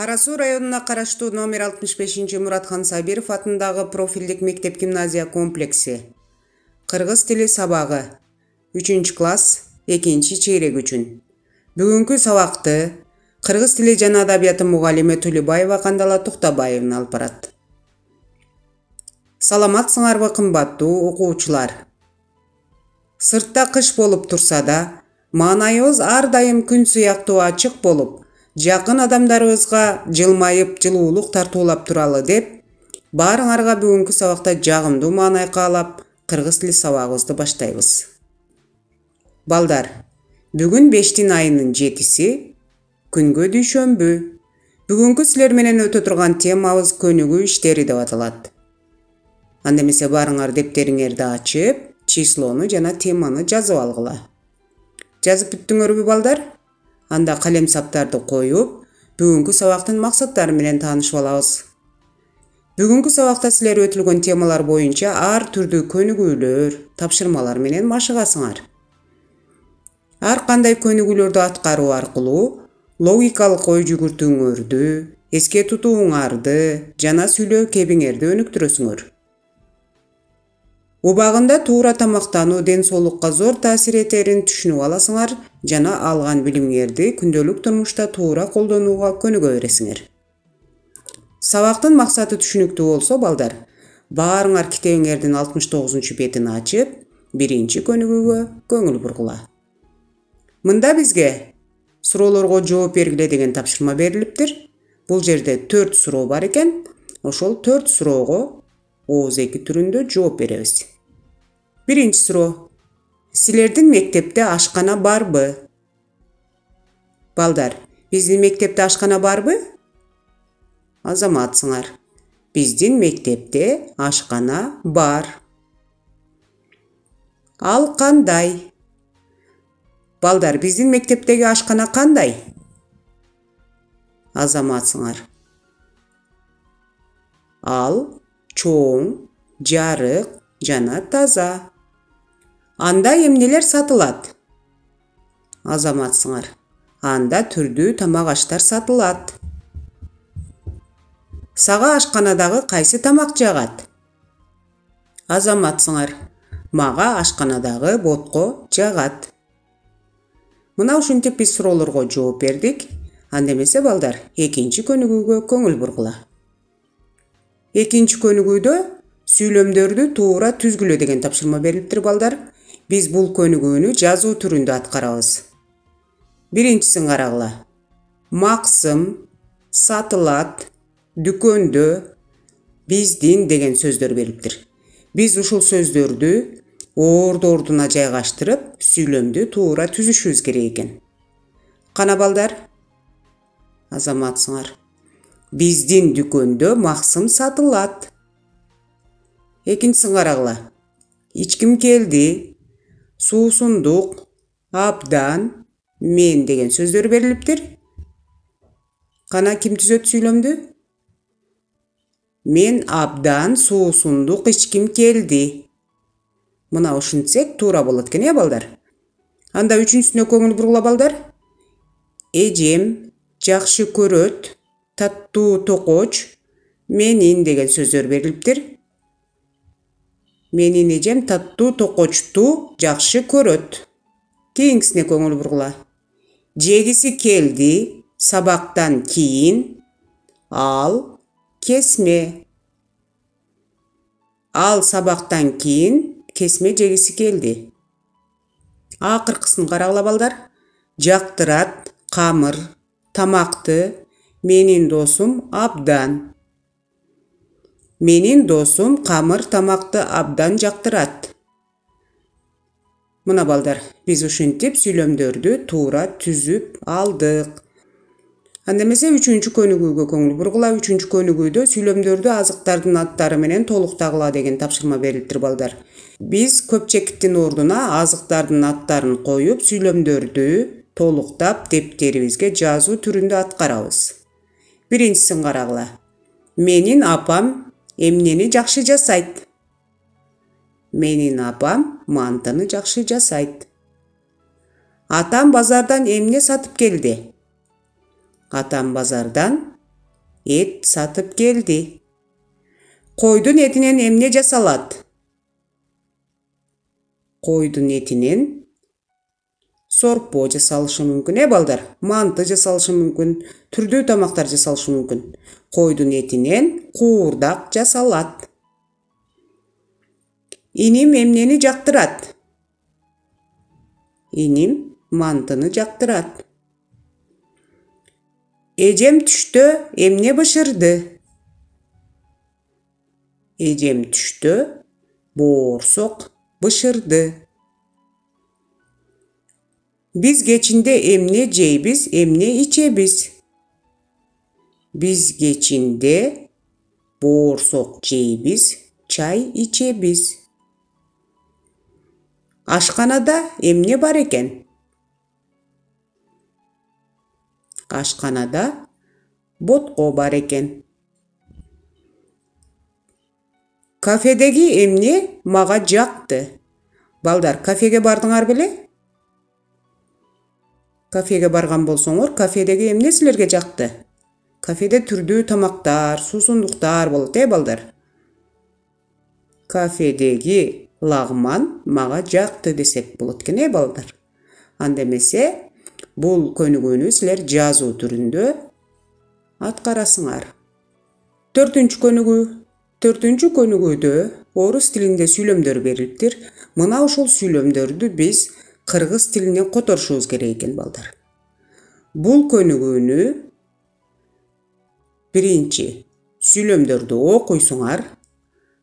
Кара Суу районуна караштуу номер 65 Муратхан Сабиров атындагы профилдик мектеп-гимназия комплекси. Кыргыз тили сабагы 3-класс 2-чейрек үчүн. Бүгүнкү сабакты кыргыз тили жана адабияты мугалими Тулибаева Кандала Туктабаевна алып барат. Саламатсыңарбы кымбаттуу окуучулар. Сыртта кыш болуп турса да, маанайыбыз ар дайым күн сыяктуу ачык болуп, жакын адамдарыбызга жылмайып, жылуулук тартуулап туралы деп, баарыңарга бүгүнкү сабакта жагымдуу маанай каалап, кыргыз тили сабагыбызды баштайбыз. Балдар, бүгүн 5 айынын 7-си, күнгө дүйшөмбү. Бүгүнкү силер менен өтө турган темабыз көнүгүү иштери деп аталат. Анда эмесе баарыңар дептериңерди ачып, числону жана теманы жазып алгыла. Жазып бүттүңөрбү балдар? Анда калем саптарды коюп, бүгүнкү сабактын максаттары менен таанышып алабыз. Бүгүнкү сабакта силер өтүлгөн темалар боюнча ар түрдүү көнүгүүлөр, тапшырмалар менен машыгасыңар. Ар кандай көнүгүүлөрдү аткаруу аркылуу логикалык ой жүгүртүүңөрдү, эске тутууңарды жана сүйлөө кебиңерди өнүктүрөсүңөр. Убагында туура тамактануу ден соолукка зор таасир этерин түшүнүп аласыңар жана алган билимиңерди күндөлүк турмушта туура колдонууга көнүгө бересиңер. Сабактын максаты түшүнүктүү болсо, балдар, баарыңар китебиңердин 69-бетин ачып, 1-чи көнүгүүгө көңүл бургула. Мында бизге суроолорго жооп бергиле деген тапшырма берилиптир. Бул жерде 4 суроо бар экен. Ошол 4 суроого ооз-эки түрүндө жооп беребиз. 1-чи суроо. Силердин мектепте ашкана барбы? Балдар, биздин мектепте ашкана барбы? Азаматсыңар. Биздин мектепте ашкана бар. Ал кандай? Балдар, биздин мектептеги ашкана кандай? Азаматсыңар. Ал чоң, жарык жана таза. Анда эмнелер сатылат? Азаматсыңар. Анда түрдүү тамак аштар сатылат. Сага ашканадагы кайсы тамак жагат? Азаматсыңар. Мага ашканадагы ботко жагат. Мына ушинтип биз суроолорго жооп бердик. Анда эмесе балдар, 2-чи көнүгүүгө көңүл бургула. 2-чи көнүгүүдө сүйлөмдөрдү туура түзгүлө деген тапшырма берилиптир, балдар. Биз бул көнүгүүнү жазуу түрүндө аткарабыз. 1-чисин карагыла. Максым, сатылат, дүкөндө, биздин деген сөздөр берилиптир. Биз ушул сөздөрдү орду-ордуна жайгаштырып, сүйлөмдү туура түзүшүбүз керек экен. Кана балдар? Азаматсыңар. Биздин дүкөндө максым сатылат. 2-чисин карагыла. Ичким келди, суусундук, абдан, мен деген сөздөр берилиптир. Кана ким түзөт сүйлөмдү? Мен абдан суусундук ичким келди. Мына ушинтсек туура болот экен, балдар. Анда 3-чүсүнө көңүл бургула, балдар. Эжем жакшы көрөт, таттуу токоч, менин деген сөздөр берилиптир. Менин эжем таттуу токочту жакшы көрөт. Кийинкисине көңүл бургула. Жегиси келди, сабактан кийин, ал кесме. Ал сабактан кийин кесме жегиси келди. Акыркысын карагыла, балдар. Жактырат, камыр, тамакты, менин досум абдан. Менин досум камыр тамакты абдан жактырат. Мына балдар, биз ушинтип сүйлөмдөрдү туура түзүп алдык. Анда эмесе 3-чү көнүгүүгө көңүл бургула. 3-чү көнүгүүдө сүйлөмдөрдү азыктардын аттары менен толуктагыла деген тапшырма берилиптир, балдар. Биз көпчектин ордуна азыктардын аттарын коюп, сүйлөмдөрдү толуктап дептерибизге жазуу түрүндө аткарабыз. 1-чисин карагыла. Менин апам эмнени жакшы жасайт? Менин апам мантаны жакшы жасайт. Атам базардан эмне сатып келди? Атам базардан Эт сатып келди. Койдун этинен эмне жасалат? Койдун этинен сорпо жасалышы мүмкүн, балдар? Манты жасалышы мүмкүн, түрдүү тамактар жасалышы мүмкүн. Койдун этинен куурдак жасалат. Иним эмнени жактырат? Иним мантыны жактырат. Эжем түштө эмне бышырды? Эжем түштө боорсок бышырды. Биз кечинде эмне жейбиз, эмне ичебиз? Биз кечинде боорсок жейбиз, чай ичебиз. Ашканада эмне бар экен? Ашканада ботко бар экен. Кафедеги эмне мага жакты? Балдар, кафеге бардыңар беле? Кафеге барган болсоңор, кафедеги эмне силерге жакты? Кафеде түрдүү тамактар, суусундуктар болот, балдар? Кафедеги лагман мага жакты десек болот экен, балдар? Анда эмесе, бул көнүгүүнү силер жазуу түрүндө аткарасыңар. 4-үнчү көнүгүү. 4-үнчү көнүгүүдө орус тилинде сүйлөмдөр берилиптир. Мына ушул сүйлөмдөрдү биз кыргыз тилине которушубуз керек экен, балдар. Бул көнүгүүнү биринчи сүйлөмдөрдү окуйсуңар,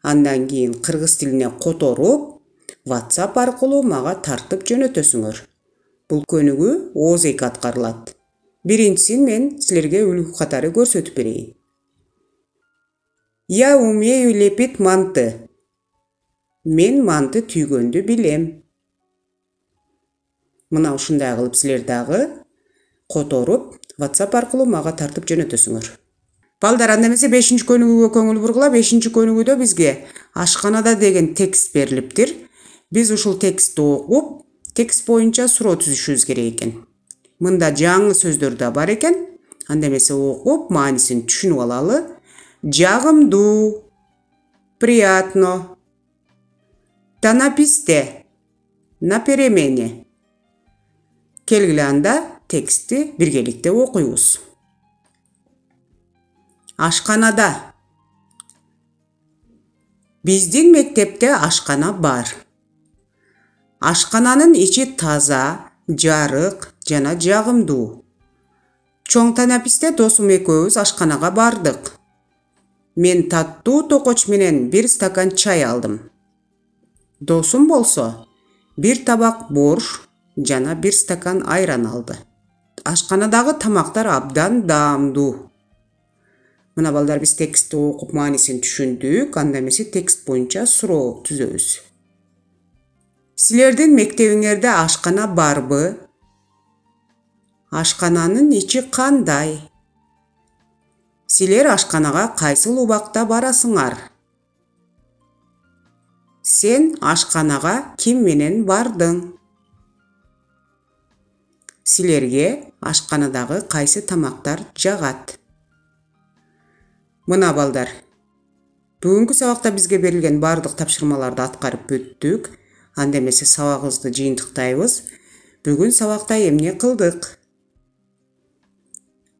андан кийин кыргыз тилине которуп, WhatsApp аркылуу мага тартып жөнөтөсүңөр. Бул көнүгүү ооз эки аткарылат. Биринчисин мен силерге үлгү катары көрсөтүп берейин. Я умею лепить манты. Мен манты түйгөндү билем. Мына ушундай кылып силер дагы которуп, WhatsApp аркылуу мага тартып жөнөтөсүңөр. Балдар, анда эмесе 5-нчи көнүгүүгө көңүл бургула. 5-нчи көнүгүүдө бизге ашканада деген текст берилиптир. Биз ушул текстти окуп, текст боюнча суроо түзүшүбүз керек экен. Мында жаңы сөздөр да бар экен. Анда эмесе окуп, маанисин түшүнүп алалы. Жагымдуу, приятно, та на писте, на перемене. Келгиле анда текстти биргеликте окуйбуз. Ашканада. Биздин мектепте ашкана бар. Ашкананын ичи таза, жарык жана жагымдуу. Чоң танаписте досум экөөбүз ашканага бардык. Мен таттуу токоч менен бир стакан чай алдым. Досум болсо бир табак борш жана бир стакан айран алды. Ашканадагы тамактар абдан даамдуу. Мына балдар, биз текстти окуп маанисин түшүндүк. Анда эмесе текст боюнча суроо түзөбүз. Силердин мектебиңерде ашкана барбы? Ашкананын ичи кандай? Силер ашканага кайсыл убакта барасыңар? Сен ашканага ким менен бардың? Силерге ашканадагы кайсы тамактар жагат? Мына балдар, бүгүнкү сабакта бизге берилген бардык тапшырмаларды аткарып өттүк. Анда эмесе сабагыбызды жыйынтыктайбыз. Бүгүн сабакта эмне кылдык?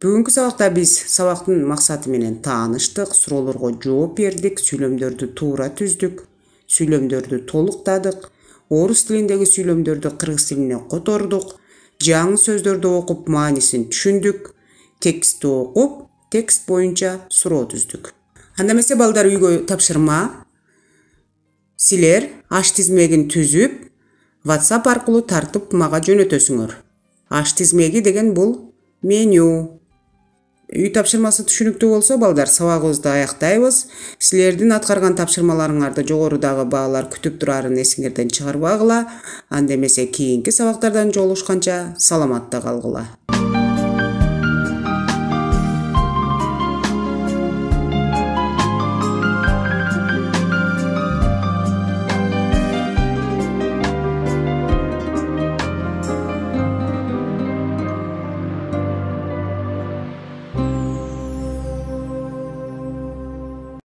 Бүгүнкү сабакта биз сабактын максаты менен тааныштык, суроолорго жооп бердик, сүйлөмдөрдү туура түздүк, сүйлөмдөрдү толуктадык, орус тилиндеги сүйлөмдөрдү кыргыз тилине котордук, жаңы сөздөрдү окуп маанисин түшүндүк, текстти окуп, текст боюнча суроо түздүк. Анда эмесе балдар, үйгө тапшырма. Силер аш тизмегин түзүп, WhatsApp аркылуу тартып мага жөнөтөсүңөр. Аш тизмеги деген бул меню. Үй тапшырмасы түшүнүктүү болсо, балдар, сабагыбызды аяктайбыз. Силердин аткарган тапшырмаларыңарды жогорудагы баалар күтүп турарын эсиңерден чыгарбагыла. Анда эмесе кийинки сабактардан жолугушканча саламатта калгыла.